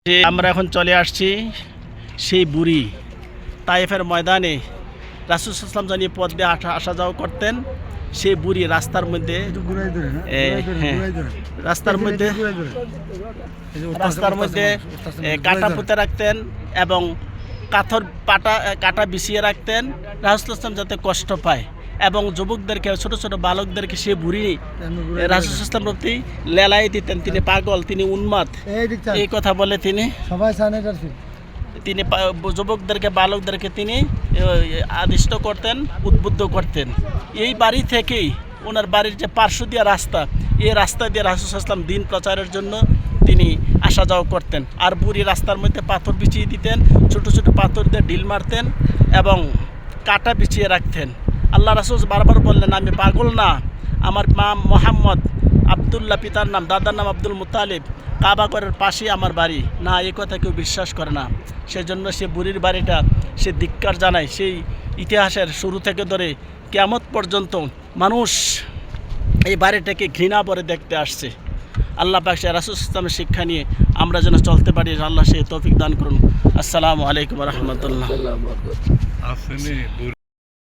যে আমরা এখন চলে আসছি সেই বুড়ি তায়েফের ময়দানে। রাসূল সাল্লাল্লাহু আলাইহি ওয়াসাল্লাম জানিয়ে পথ দিয়ে আসা যাওয়া করতেন। সেই বুড়ি রাস্তার মধ্যে রাস্তার মধ্যে কাঁটা পুঁতে রাখতেন এবং কাঁটা বিছিয়ে রাখতেন, রাসূল সাল্লাল্লাহু আলাইহি ওয়াসাল্লাম যাতে কষ্ট পায়। এবং যুবকদেরকে, ছোট ছোট বালকদেরকে সে বুড়ি রাসূল সাল্লাল্লাহু আলাইহি ওয়াসাল্লাম প্রতি লেলাই দিতেন। তিনি পাগল, তিনি উন্মাদ, এই কথা বলে তিনি যুবকদেরকে, বালকদেরকে তিনি আদিষ্ট করতেন, উদ্বুদ্ধ করতেন। এই বাড়ি থেকেই ওনার বাড়ির যে পার্শ্ব দিয়া রাস্তা, এই রাস্তা দিয়ে রাসূল সাল্লাল্লাহু আলাইহি ওয়াসাল্লাম দিন প্রচারের জন্য তিনি আসা যাওয়া করতেন। আর বুড়ি রাস্তার মধ্যে পাথর বিছিয়ে দিতেন, ছোট ছোট পাথর দিয়ে ঢিল মারতেন এবং কাঁটা বিছিয়ে রাখতেন। আল্লাহ রাসূল বারবার বললেন, আমি পাগল না, আমার মা মোহাম্মদ, আবদুল্লাহ পিতার নাম, দাদার নাম আব্দুল মুত্তালিব, কাবা ঘরের পাশেই আমার বাড়ি। না, এই কথা কেউ বিশ্বাস করে না। সেজন্য সে বুড়ির বাড়িটা সে ধিক্কার জানায়। সেই ইতিহাসের শুরু থেকে ধরে কিয়ামত পর্যন্ত মানুষ এই বাড়িটাকে ঘৃণা করে দেখতে আসছে। আল্লাহ পাক সে রাসূল ইসলামের শিক্ষা নিয়ে আমরা যেন চলতে পারি, আল্লাহ সে তৌফিক দান করুন। আসসালামু আলাইকুম ওয়া রাহমাতুল্লাহ।